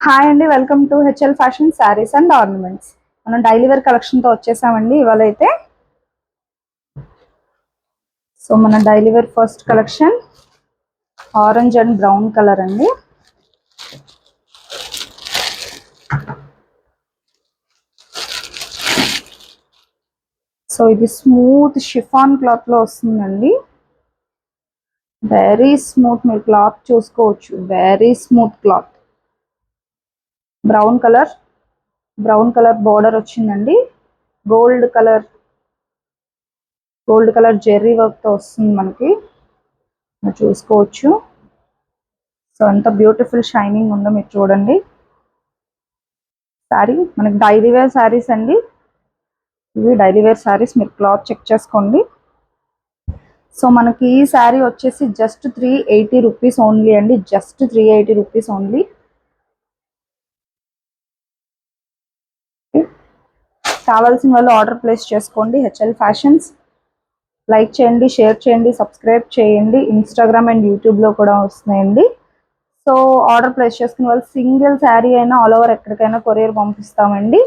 Hi అండి, welcome to HL fashion sarees and ornaments. మనం daily wear కలెక్షన్తో వచ్చేసామండి ఇవాళ అయితే. సో మన daily wear first collection orange and brown colour అండి. సో ఇది స్మూత్ షిఫాన్ క్లాత్లో వస్తుందండి. వెరీ స్మూత్, మీరు క్లాత్ చూసుకోవచ్చు, very smooth cloth. Brown colour border వచ్చిందండి. గోల్డ్ కలర్ జెర్రీ వర్క్తో వస్తుంది మనకి, చూసుకోవచ్చు. సో ఎంత బ్యూటిఫుల్ షైనింగ్ ఉందో మీరు చూడండి. శారీ మనకి డైలీ వేర్ శారీస్ అండి. ఇవి డైలీ వేర్ శారీస్, మీరు క్లాత్ చెక్ చేసుకోండి. సో మనకి ఈ శారీ వచ్చేసి జస్ట్ 380 రూపీస్ ఓన్లీ అండి. Just 380 rupees only. కావాల్సిన వాళ్ళు ఆర్డర్ ప్లేస్ చేసుకోండి. హెచ్ఎల్ ఫ్యాషన్స్ లైక్ చేయండి, షేర్ చేయండి, సబ్స్క్రైబ్ చేయండి. ఇన్స్టాగ్రామ్ అండ్ యూట్యూబ్లో కూడా వస్తున్నాయండి. సో ఆర్డర్ ప్లేస్ చేసుకున్న వాళ్ళు సింగిల్ శారీ అయినా ఆల్ ఓవర్ ఎక్కడికైనా కొరియర్ పంపిస్తామండి.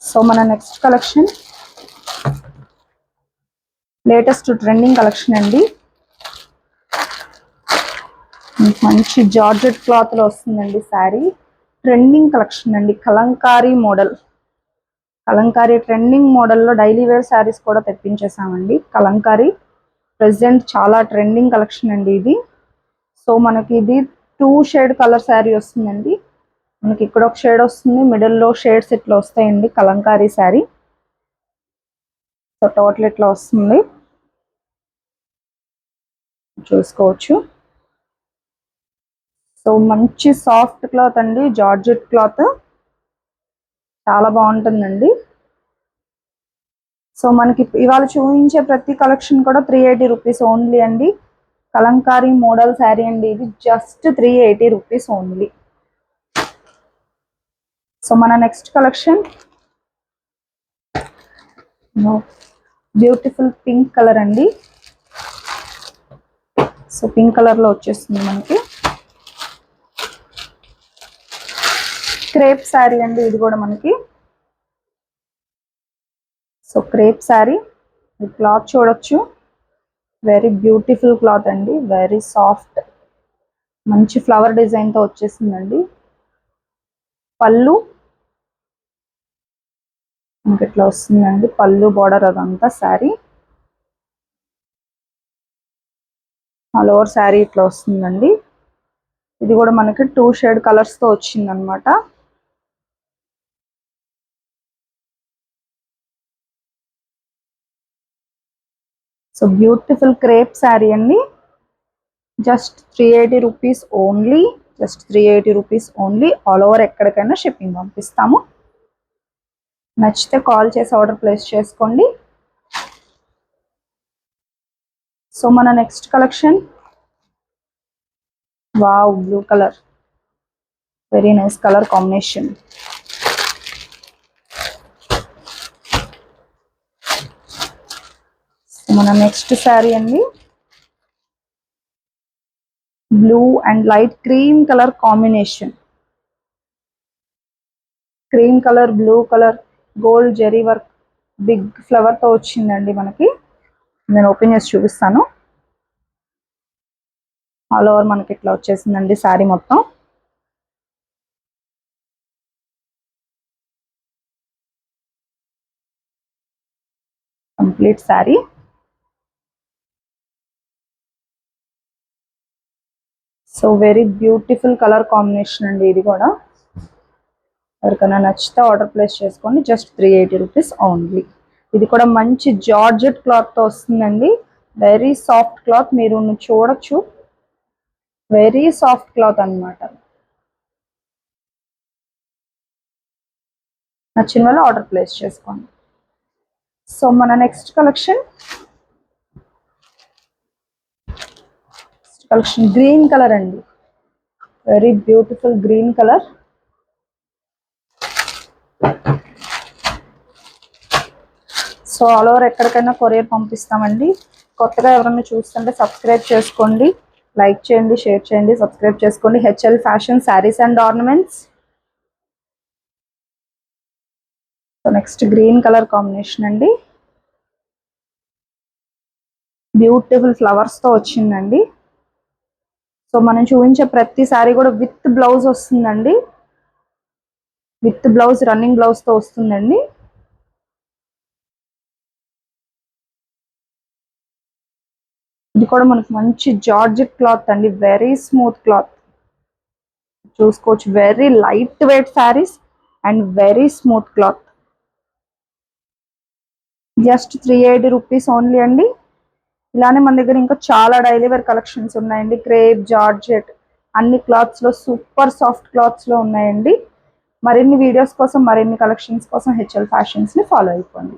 సో మన next collection latest trending collection అండి. మంచి జార్జెట్ క్లాత్లో వస్తుందండి శారీ. ట్రెండింగ్ కలెక్షన్ అండి. కలంకారీ ట్రెండింగ్ మోడల్లో డైలీ వేర్ శారీస్ కూడా తెప్పించేసామండి. కలంకారీ ప్రెసెంట్ చాలా ట్రెండింగ్ కలెక్షన్ అండి ఇది. సో మనకి ఇది 2 షేడ్ కలర్ శారీ వస్తుందండి. మనకి ఇక్కడ ఒక షేడ్ వస్తుంది, మిడిల్లో షేడ్స్ ఇట్లా వస్తాయండి. కలంకారీ శారీ. సో టోటల్ ఇట్లా వస్తుంది, చూసుకోవచ్చు. సో మంచి సాఫ్ట్ క్లాత్ అండి, జార్జెట్ క్లాత్, చాలా బాగుంటుందండి. సో మనకి ఇవాళ చూపించే ప్రతి కలెక్షన్ కూడా 380 రూపీస్ ఓన్లీ అండి. కలంకారీ మోడల్ శారీ అండి ఇది, జస్ట్ 380 రూపీస్ ఓన్లీ. సో మన next collection beautiful pink colour అండి. సో పింక్ కలర్లో వచ్చేస్తుంది మనకి. క్రేప్ శారీ అండి ఇది కూడా మనకి. సో క్రేప్ శారీ, క్లాత్ చూడొచ్చు, వెరీ బ్యూటిఫుల్ క్లాత్ అండి, వెరీ సాఫ్ట్, మంచి ఫ్లవర్ డిజైన్తో వచ్చేసిందండి. పళ్ళు మనకి ఇట్లా వస్తుందండి, పళ్ళు బార్డర్ అదంతా శారీ. ఆల్ ఓవర్ శారీ ఇట్లా వస్తుందండి. ఇది కూడా మనకి 2 షేడ్ కలర్స్తో వచ్చిందనమాట. సో బ్యూటిఫుల్ క్రేప్ శారీ అండి, just 380 rupees only. Just 380 rupees only. All over ఎక్కడికైనా షిప్పింగ్ పంపిస్తాము. నచ్చితే కాల్ చేసి ఆర్డర్ ప్లేస్ చేసుకోండి. సో మన next collection wow, blue colour, very nice colour combination. మన నెక్స్ట్ శారీ అండి, blue and light cream colour combination. Cream colour, blue colour, gold zari work, big ఫ్లవర్తో వచ్చిందండి మనకి. నేను ఓపెన్ చేసి చూపిస్తాను. ఆల్ ఓవర్ మనకి ఇట్లా వచ్చేసిందండి శారీ మొత్తం. Complete sari. So very beautiful colour combination అండి ఇది కూడా. ఎవరికైనా నచ్చితే ఆర్డర్ ప్లేస్ చేసుకోండి. Just 380 rupees only. ఇది కూడా మంచి జార్జెట్ క్లాత్తో వస్తుందండి. వెరీ సాఫ్ట్ క్లాత్, మీరు చూడొచ్చు, వెరీ సాఫ్ట్ క్లాత్ అనమాట. నచ్చిన వాళ్ళు ఆర్డర్ ప్లేస్ చేసుకోండి. సో మన నెక్స్ట్ కలెక్షన్ గ్రీన్ కలర్ అండి, very beautiful green colour. So all over ఎక్కడికైనా కొరియర్ పంపిస్తామండి. కొత్తగా ఎవరైనా చూస్తుంటే సబ్స్క్రైబ్ చేసుకోండి, లైక్ చేయండి, షేర్ చేయండి, సబ్స్క్రైబ్ చేసుకోండి. HL fashion sarees and ornaments. So next green colour combination అండి. బ్యూటిఫుల్ ఫ్లవర్స్ తో వచ్చిందండి. సో మనం చూపించే ప్రతి సారీ కూడా విత్ బ్లౌజ్ వస్తుందండి. విత్ బ్లౌజ్, రన్నింగ్ బ్లౌజ్ తో వస్తుందండి. ఇది కూడా మనకు మంచి జార్జెట్ క్లాత్ అండి, వెరీ స్మూత్ క్లాత్ చూసుకోవచ్చు. Very light weight saris and very smooth cloth. Just 380 rupees only అండి. ఇలానే మన దగ్గర ఇంకా చాలా డైలీ వేర్ కలెక్షన్స్ ఉన్నాయండి. క్రేప్, జార్జెట్ అన్ని క్లాత్స్ లో సూపర్ సాఫ్ట్ క్లాత్స్ లో ఉన్నాయండి. మరిన్ని వీడియోస్ కోసం, మరిన్ని కలెక్షన్స్ కోసం హెచ్ఎల్ ఫ్యాషన్స్ ని ఫాలో అయిపోండి.